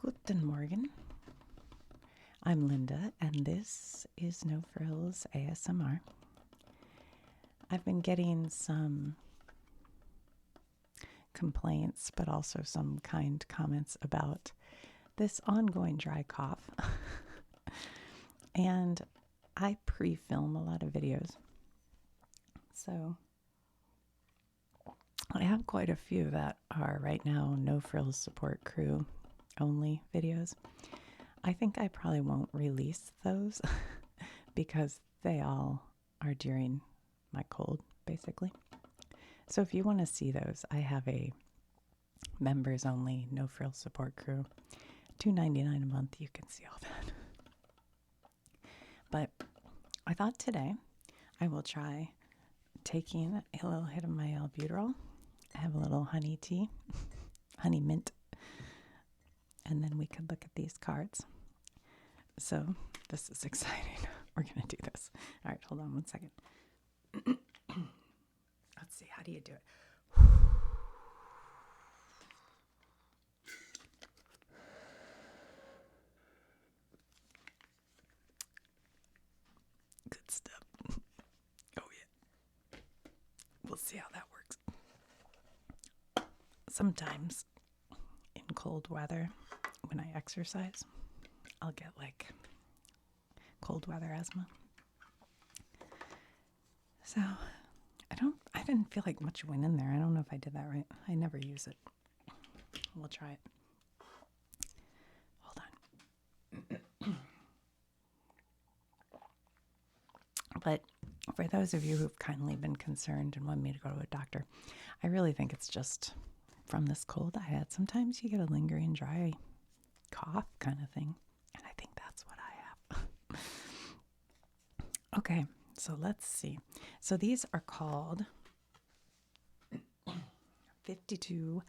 Guten Morgen. I'm Linda, and this is No Frills ASMR. I've been getting some complaints, but also some kind comments about this ongoing dry cough. And I pre-film a lot of videos. So I have quite a few that are right now No Frills Support Crew only videos. I think I probably won't release those because they all are during my cold, basically. So if you want to see those, I have a members only No Frills Support Crew. $2.99 a month, you can see all that. But I thought today I will try taking a little hit of my albuterol. I have a little honey tea, honey mint, and then we could look at these cards. So this is exciting. We're going to do this. All right, hold on one second. Let's see, how do you do it? Good stuff. Oh, yeah. We'll see how that works. Sometimes in cold weather, when I exercise, I'll get like cold weather asthma. So I didn't feel like much went in there. I don't know if I did that right. I never use it. We'll try it. Hold on. But for those of you who've kindly been concerned and want me to go to a doctor, I really think it's just from this cold I had. Sometimes you get a lingering dry cough kind of thing, and I think that's what I have. Okay, so let's see. So these are called 52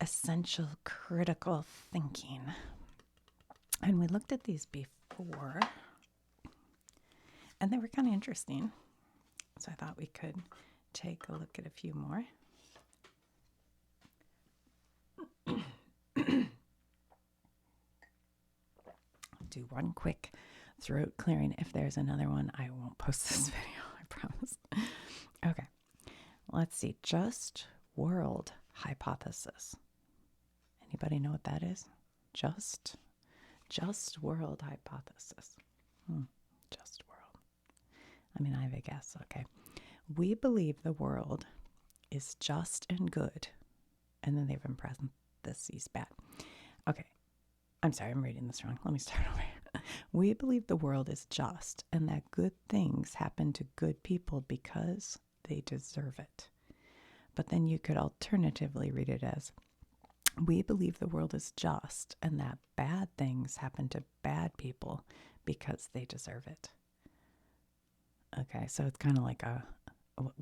Essential Critical Thinking. And we looked at these before, and they were kind of interesting. So I thought we could take a look at a few more. Do one quick throat clearing. If there's another one, I won't post this video, I promise. Okay, let's see. Just world hypothesis. Anybody know what that is? Just world hypothesis. Just world. I mean, I have a guess. Okay. We believe the world is just and good. And then they've in parentheses bad. Okay. I'm sorry, I'm reading this wrong. Let me start over. We believe the world is just and that good things happen to good people because they deserve it. But then you could alternatively read it as, we believe the world is just and that bad things happen to bad people because they deserve it. Okay, so it's kind of like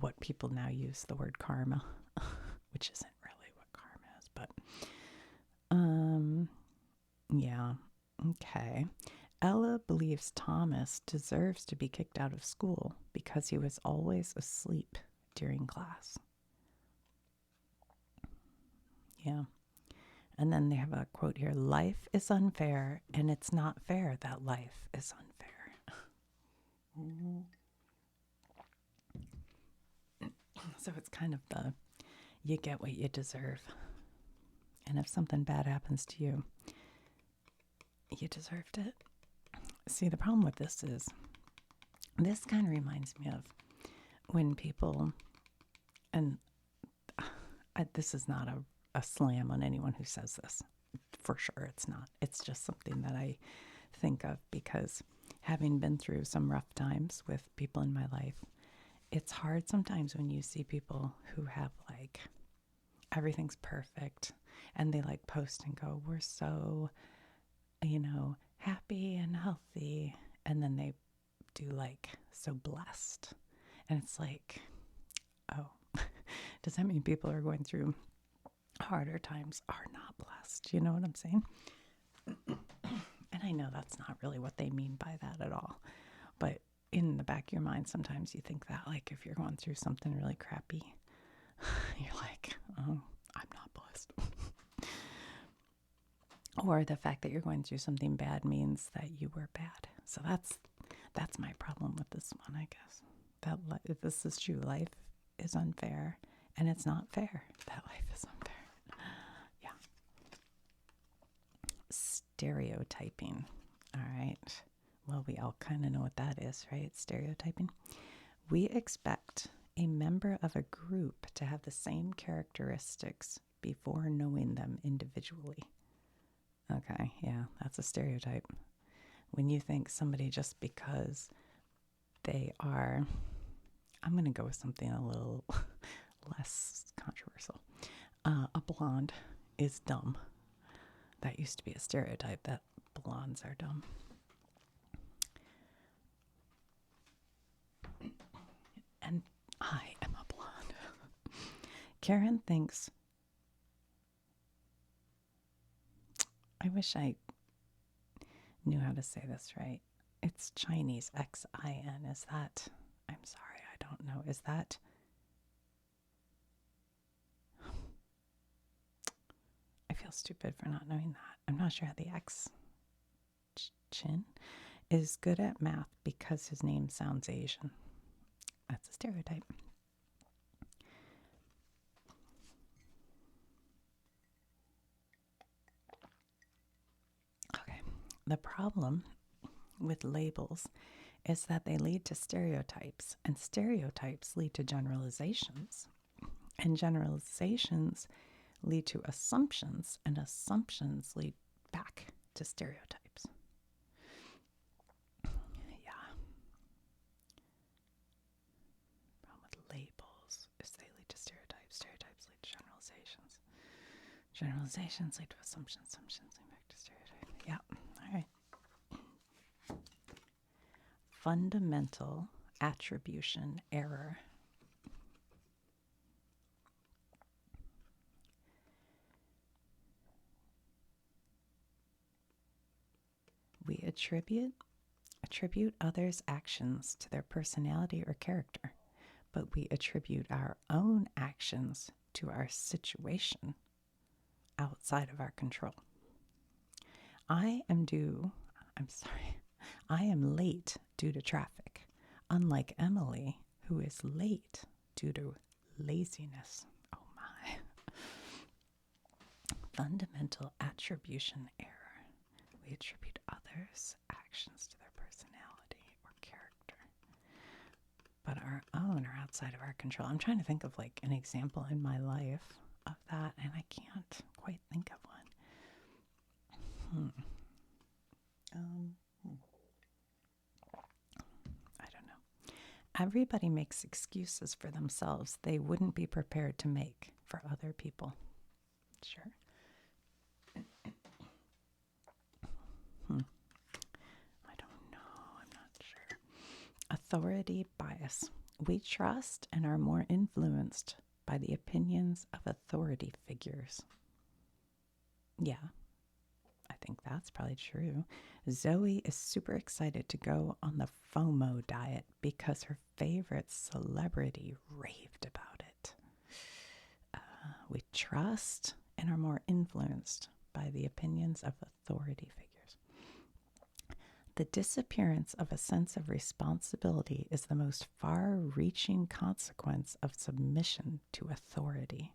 what people now use the word karma, which isn't really what karma is, but yeah, okay. Ella believes Thomas deserves to be kicked out of school because he was always asleep during class. Yeah. And then they have a quote here, life is unfair, and it's not fair that life is unfair. So it's kind of the, you get what you deserve. And if something bad happens to you, you deserved it. See, the problem with this is, this kind of reminds me of when people, and this is not a slam on anyone who says this. For sure, it's not. It's just something that I think of because having been through some rough times with people in my life, it's hard sometimes when you see people who have like, everything's perfect, and they like post and go, we're so, happy and healthy. And then they do like, so blessed. And it's like, oh, does that mean people are going through harder times are not blessed? You know what I'm saying? And I know that's not really what they mean by that at all. But in the back of your mind, sometimes you think that, like, if you're going through something really crappy, you're like, oh, I'm not blessed. or the fact that you're going through something bad means that you were bad. So that's my problem with this one, I guess. That if this is true, life is unfair, and it's not fair that life is unfair. Yeah. Stereotyping. All right. Well, we all kind of know what that is, right? Stereotyping. We expect a member of a group to have the same characteristics before knowing them individually. Okay, yeah, that's a stereotype. When you think somebody just because they are, I'm going to go with something a little less controversial. A blonde is dumb. That used to be a stereotype, that blondes are dumb. And I am a blonde. Karen thinks, I wish I knew how to say this right. It's Chinese, Xin. Is that, I'm sorry, I don't know. Is that, I feel stupid for not knowing that. I'm not sure how the X, Chin, is good at math because his name sounds Asian. That's a stereotype. Okay. The problem with labels is that they lead to stereotypes, and stereotypes lead to generalizations, and generalizations lead to assumptions, and assumptions lead back to stereotypes. Yeah. Problem with labels is they lead to stereotypes, stereotypes lead to generalizations, generalizations lead to assumptions, assumptions lead back to stereotypes. Yeah. All right. Fundamental attribution error. We attribute others' actions to their personality or character, but we attribute our own actions to our situation outside of our control. I am late due to traffic, unlike Emily, who is late due to laziness. Oh my. Fundamental attribution error. We attribute others' actions to their personality or character, but our own are outside of our control. I'm trying to think of like an example in my life of that, and I can't quite think of one. I don't know. Everybody makes excuses for themselves they wouldn't be prepared to make for other people. Sure. I don't know. I'm not sure. Authority bias. We trust and are more influenced by the opinions of authority figures. Yeah, I think that's probably true. Zoe is super excited to go on the FOMO diet because her favorite celebrity raved about it. We trust and are more influenced by the opinions of authority figures. The disappearance of a sense of responsibility is the most far-reaching consequence of submission to authority.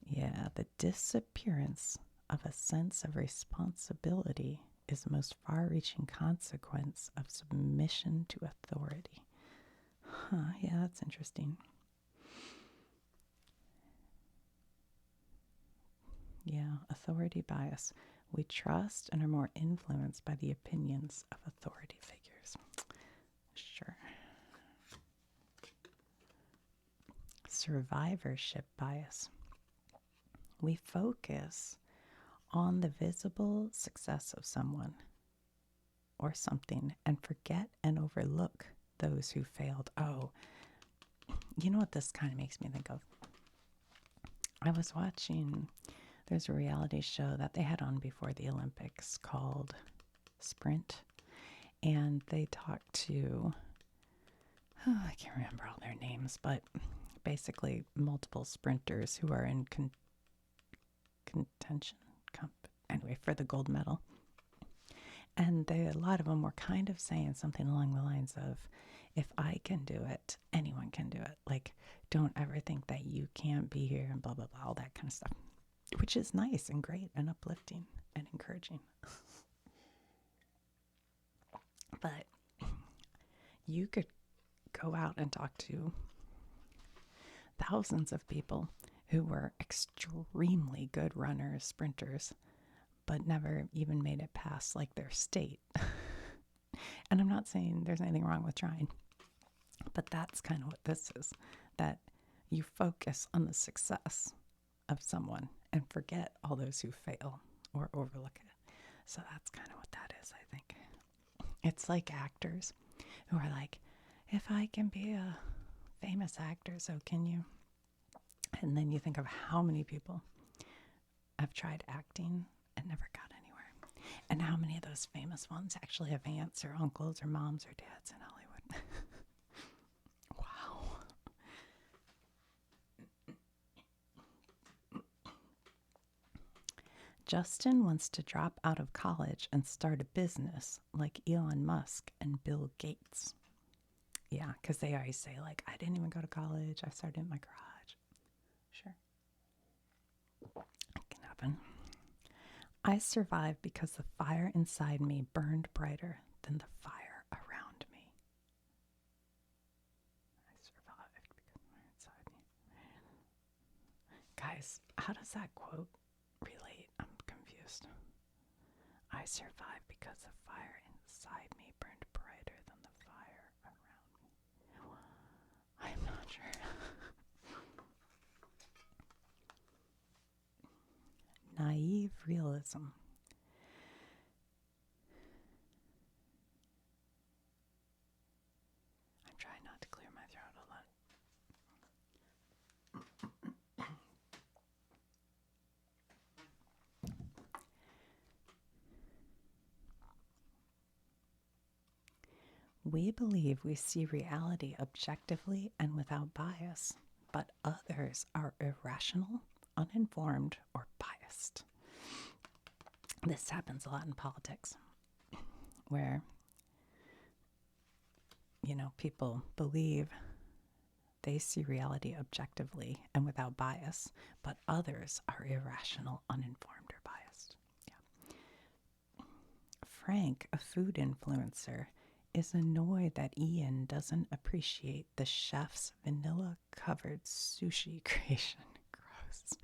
Yeah, the disappearance of a sense of responsibility is the most far-reaching consequence of submission to authority. Huh, yeah, that's interesting. Yeah, authority bias. We trust and are more influenced by the opinions of authority figures. Sure. Survivorship bias. We focus on the visible success of someone or something and forget and overlook those who failed. Oh, you know what this kind of makes me think of? I was watching, there's a reality show that they had on before the Olympics called Sprint, and they talked to, I can't remember all their names, but basically multiple sprinters who are in contention. Anyway, anyway, for the gold medal. And a lot of them were kind of saying something along the lines of, if I can do it, anyone can do it. Like, don't ever think that you can't be here and blah, blah, blah, all that kind of stuff, which is nice and great and uplifting and encouraging. But you could go out and talk to thousands of people who were extremely good runners, sprinters, but never even made it past like their state. And I'm not saying there's anything wrong with trying, but that's kind of what this is, that you focus on the success of someone and forget all those who fail or overlook it. So that's kind of what that is, I think. It's like actors who are like, if I can be a famous actor, so can you? And then you think of how many people have tried acting and never got anywhere. And how many of those famous ones actually have aunts or uncles or moms or dads in Hollywood? Wow. Justin wants to drop out of college and start a business like Elon Musk and Bill Gates. Yeah, because they always say, like, I didn't even go to college. I started in my garage. Sure. It can happen. I survived because the fire inside me burned brighter than the fire around me. I survived because the fire inside me. Guys, how does that quote relate? I'm confused. I survived because the fire inside me burned brighter than the fire around me. I'm not sure. Naive realism. I'm trying not to clear my throat a lot. We believe we see reality objectively and without bias, but others are irrational, uninformed, or biased. This happens a lot in politics, where, people believe they see reality objectively and without bias, but others are irrational, uninformed, or biased. Yeah. Frank, a food influencer, is annoyed that Ian doesn't appreciate the chef's vanilla-covered sushi creation. Gross.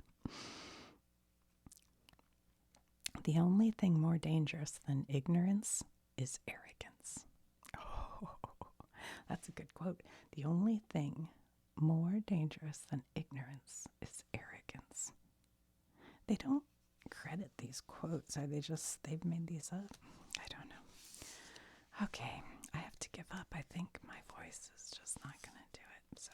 The only thing more dangerous than ignorance is arrogance. Oh, that's a good quote. The only thing more dangerous than ignorance is arrogance. They don't credit these quotes. Are they just, they've made these up? I don't know. Okay, I have to give up. I think my voice is just not going to do it. So